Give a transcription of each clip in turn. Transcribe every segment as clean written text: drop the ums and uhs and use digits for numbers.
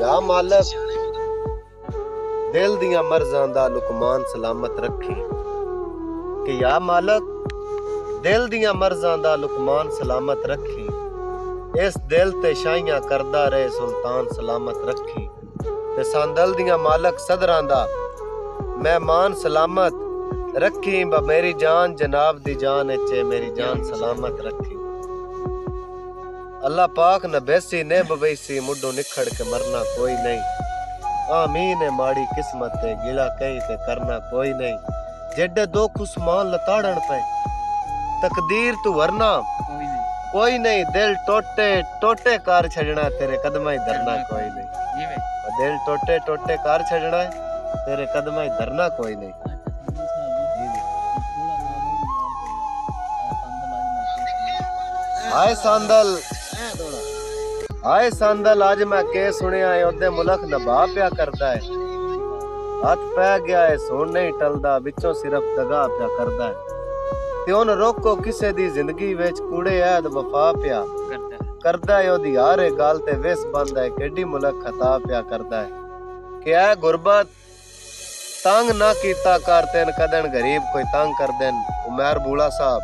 या मालक दिल दियां मर्ज़ां दा लुकमान सलामत रखी कि या मालक दिल दियां मर्ज़ां दा लुकमान सलामत रखी इस दिल ते शाइयां करदा रहे सुल्तान सलामत रखी ते सांदल दियां मालक सदरां दा मेहमान सलामत रखी ब मेरी जान जनाब दी जान चे मेरी जान सलामत रखी। अल्लाह पाक न बैसी ने बवैसी मुड्डो निखड़ के मरना कोई नहीं आमीन है माड़ी किस्मत ते गिला कहीं ते करना कोई नहीं जेडे दो खुशमान लताड़न पे तकदीर तू वरना कोई नहीं दिल टोटे टोटे कार छड़ना तेरे कदम ही धरना कोई नहीं दिल टोटे टोटे कार छड़ना तेरे कदम ही धरना कोई नहीं। आए सांदल आज मैं के सुनिया है ओदे मुलक नभा प्या करदा है हाथ पै गया है सोन नहीं टलदा विचों सिर्फ दगा प्या करदा है ते उन रोको किसे दी जिंदगी विच कूड़े ऐद वफा प्या करदा है ओदी हर गल ते विस बंद है केडी मुलक खता प्या करदा है कि ऐ गुरबत तंग ना कीता कर तेन कदन गरीब कोई तंग कर देन। उमर बूला साहब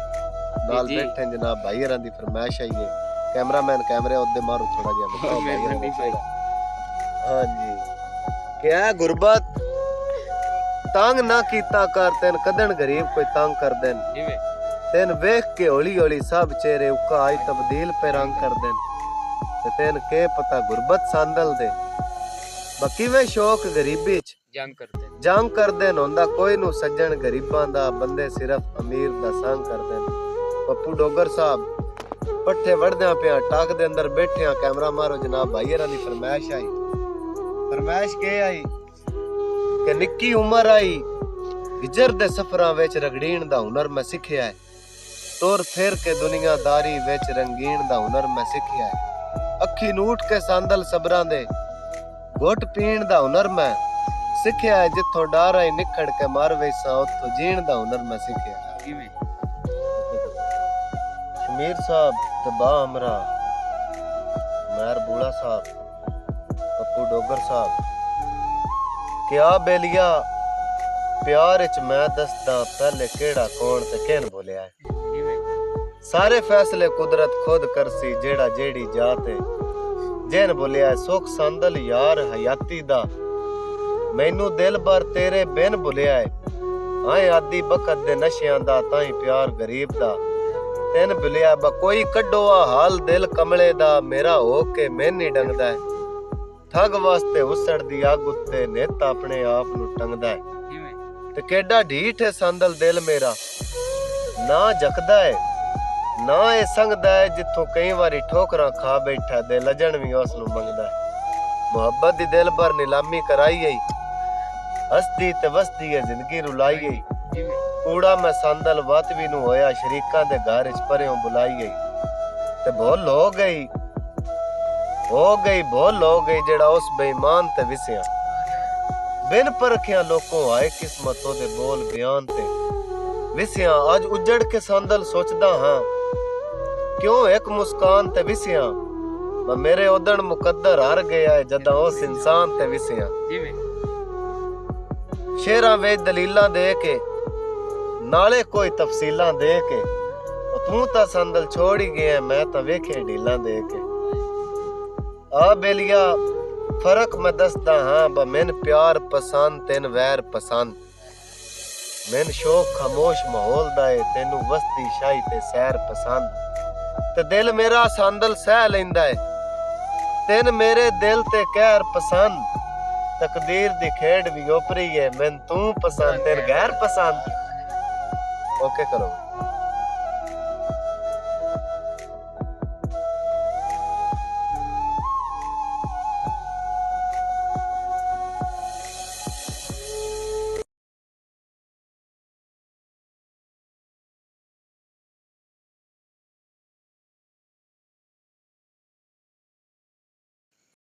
नाल बैठे जनाब भाई हरां दी फरमाइश आई है कैमरामैन कैमरे ओदे मारो थोड़ा जिहा बताओ भाई हां जी क्या गुरबत तंग ना कीता कर तेन कदन गरीब कोई तंग कर देन तेन वेख के हौली हौली सब चेहरे उका आई तब्दील पे रंग कर देन ते तेन के पता गुरबत सांदल दे बकीवे शौक गरीबी च जंग कर देन होंदा कोई नु सज्जन गरीबां दा बंदे सिर्फ अमीर दा संग कर देन। पप्पू डोगर साहब पट्ठे वड़दे पिया टाक दे अंदर बैठे कैमरा मारो जनाब भाई हरां दी फरमाइश आई फरमाइश के आई कि निक्की उम्र आई हिजर दे सफरां विच रगड़ीन दा हुनर मैं सिखिया है तुर फिर के दुनियादारी विच रंगीन दा हुनर मैं सिखिया है अखी नूट के सांदल सबरां दे घुट पीण दा हुनर मैं सिखिया है जिथों डर आई निखड़ के मर वैसा उत्थों जीण दा हुनर मैं सिखिया है। शमीर साहब तबा हमरा मेहर बूला साहब पप्पू डोगर साहब क्या बेलिया प्यार च मैं दसदा पहले केड़ा कौन ते किन बोलिया है सारे फैसले कुदरत खुद करसी जेड़ा जेड़ी जाते जिन बोलिया है सुख सांदल यार हयाती दा मैनू दिल भर तेरे बिन भुलिया है आए आदि बखत दे नशियां दा ताई प्यार गरीब दा तेन भुलिया ब कोई कड्डो हाल दिल कमले दा मेरा हो के मैन नहीं डंगदा है ठग वास्ते उसड़ दी अग उत्ते नित अपने आप नु टंगदा है ते केडा ढीठ है सांदल दिल मेरा ना जकदा है ना ए संगदा है जिथों कई बारी ठोकरां खा बैठा दे लजन भी उस नु मंगदा है मोहब्बत दी दिल भर नीलामी कराई गई हसदी ते वसदी है जिंदगी रुलाई गई कूड़ा मैं सांदल वत भी नु होया शरीकां दे घर च परेओं बुलाई गई ते भुल हो गई भुल हो गई जेड़ा उस बेईमान ते विसिया बिन परखिया लोकों आए किस्मत ओदे बोल बयान ते विसिया आज उजड़ के सांदल सोचदा हां क्यों एक मुस्कान ते विसिया मेरे उदण मुकद्दर हार गया है जदा उस इंसान ते विसिया शेरां विच दलीलां दे के नाले कोई तफसीलां दे के तू तां संदल छोड़ ही गया मैं तां वेखे ढीलां दे के आ बेलिया फर्क मैं दसदा हां ब मैन प्यार पसंद तेन वैर पसंद मैन शौक खामोश माहौल दा है तेनू वस्ती शाही ते सैर पसंद ते दिल मेरा सांदल सह लैंदा है तेन मेरे दिल ते कहर पसंद तकदीर दी खेड भी ओपरी है मैन तू पसंद तेन गैर पसंद ओके करो।